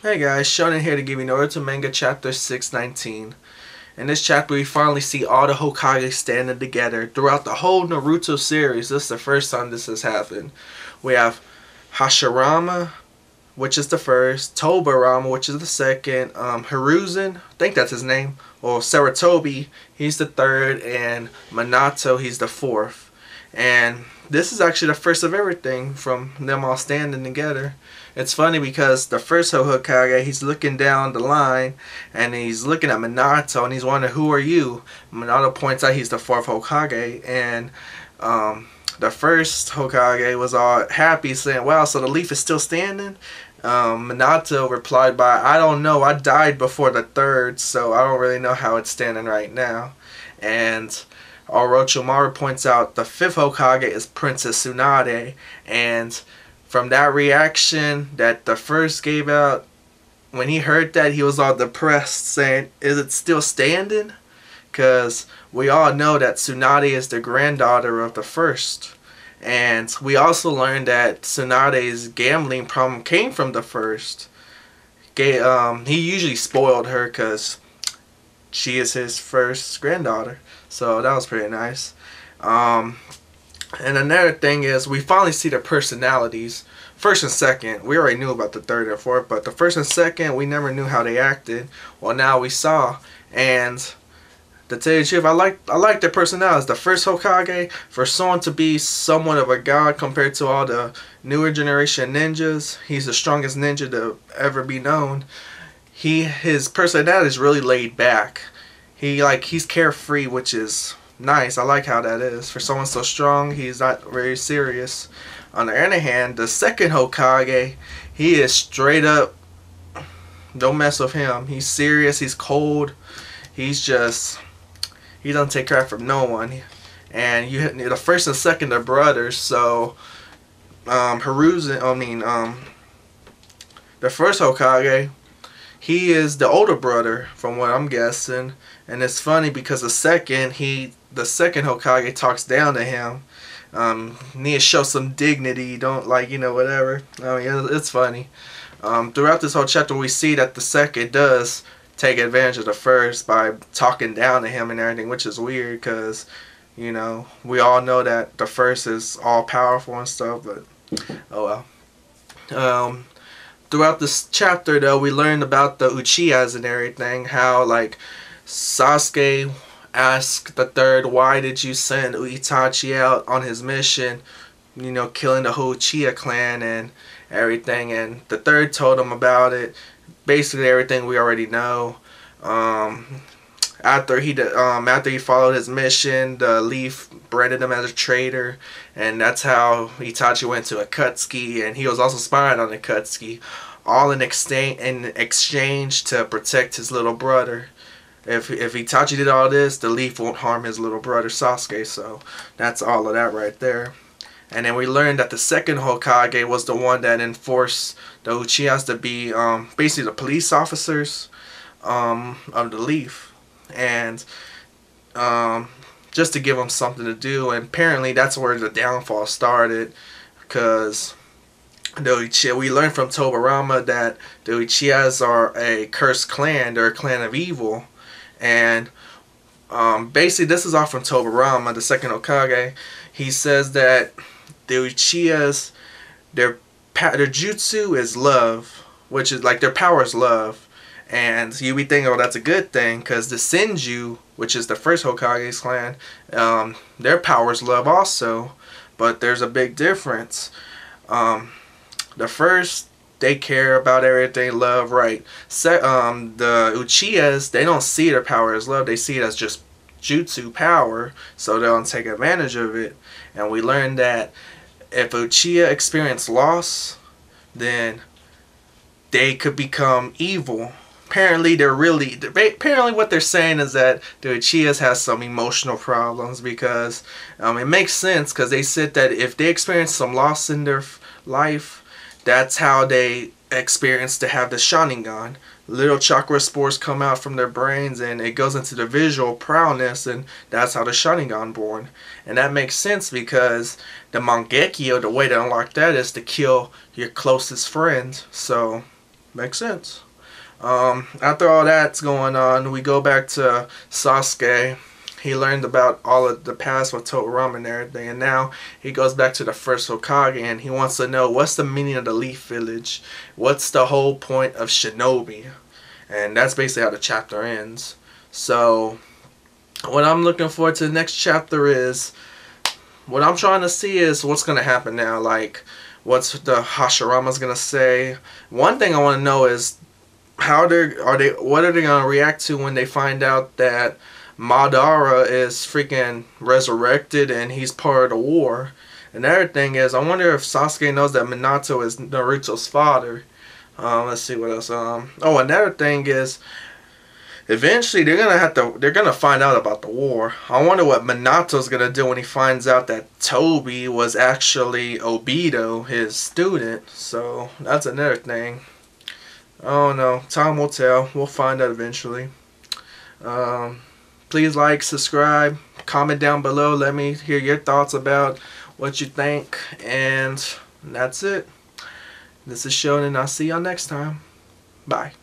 Hey guys, Shonen here to give you Naruto Manga Chapter 619. In this chapter, we finally see all the Hokage standing together throughout the whole Naruto series. This is the first time this has happened. We have Hashirama, which is the first, Tobarama, which is the second, Hiruzen, I think that's his name, or Saratobi, he's the third, and Minato, he's the fourth. And this is actually the first of everything from them all standing together. It's funny because the first Hokage, he's looking down the line and he's looking at Minato and he's wondering, who are you? Minato points out he's the fourth Hokage, and the first Hokage was all happy, saying, wow, so the leaf is still standing? Minato replied by, I don't know, I died before the third, so I don't really know how it's standing right now. And Orochimaru points out the fifth Hokage is Princess Tsunade, and from that reaction that the first gave out, when he heard that, he was all depressed, saying, is it still standing? Because we all know that Tsunade is the granddaughter of the first. And we also learned that Tsunade's gambling problem came from the first. He usually spoiled her because she is his first granddaughter. So that was pretty nice. And another thing is, we finally see the personalities. First and second, we already knew about the third and fourth, but the first and second, we never knew how they acted. Well, now we saw. And to tell you the truth, I like their personalities. The first Hokage, for someone to be somewhat of a god compared to all the newer generation ninjas, he's the strongest ninja to ever be known. His personality is really laid back. He's carefree, which is nice. I like how that is. For someone so strong, he's not very serious. On the other hand, the second Hokage, he is straight up, don't mess with him. He's serious, he's cold, he doesn't take crap from no one. And the first and second are brothers, so the first Hokage, he is the older brother from what I'm guessing. And it's funny because the second Hokage talks down to him. Need to show some dignity, don't whatever. I mean, it's funny. Throughout this whole chapter, we see that the second does take advantage of the first by talking down to him and everything, which is weird because, we all know that the first is all powerful and stuff, but oh well. Throughout this chapter, though, we learned about the Uchiyas and everything, how, Sasuke asked the third, why did you send Itachi out on his mission, killing the whole Uchia clan and everything, and the third told him about it, basically everything we already know. After he followed his mission, the leaf branded him as a traitor, and that's how Itachi went to Akatsuki, and he was also spying on Akatsuki, all in exchange to protect his little brother. If Itachi did all this, the leaf won't harm his little brother Sasuke, so that's all of that right there. And then we learned that the second Hokage was the one that enforced the Uchihas to be basically the police officers of the leaf. And just to give them something to do. And apparently that's where the downfall started, because we learned from Tobarama that the Uchihas are a cursed clan. They're a clan of evil. And basically this is all from Tobarama, the second Hokage. He says that the Uchihas, their jutsu is love, which is their power is love. And you be thinking, oh, that's a good thing, because the Senju, which is the first Hokage's clan, their power is love also. But there's a big difference. The first, they care about everything, love, right? The Uchihas, they don't see their power as love. They see it as just jutsu power, so they don't take advantage of it. And we learned that if Uchiha experience loss, then they could become evil. Apparently what they're saying is that the Uchihas has some emotional problems, because it makes sense, because they said that if they experience some loss in their life, that's how they experience to have the Sharingan. Little chakra spores come out from their brains, and it goes into the visual prowess, and that's how the Sharingan born. And that makes sense, because the Mangekyo, the way to unlock that is to kill your closest friend. So Makes sense. After all that's going on, we go back to Sasuke. He learned about all of the past with Totoromi and everything, and now he goes back to the first Hokage, and he wants to know what's the meaning of the Leaf Village, what's the whole point of Shinobi, and that's basically how the chapter ends. So, what I'm looking forward to the next chapter is, what I'm trying to see is what's gonna happen now. Like, what's the Hashirama's gonna say? One thing I want to know is what are they gonna react to when they find out that Madara is freaking resurrected and he's part of the war. Another thing is, I wonder if Sasuke knows that Minato is Naruto's father. Let's see what else. Oh, another thing is, eventually they're gonna find out about the war. I wonder what Minato's gonna do when he finds out that Tobi was actually Obito, his student. So that's another thing. Oh no, time will tell. We'll find out eventually. Please like, subscribe, comment down below. Let me hear your thoughts about what you think. And that's it. This is Shonen, and I'll see y'all next time. Bye.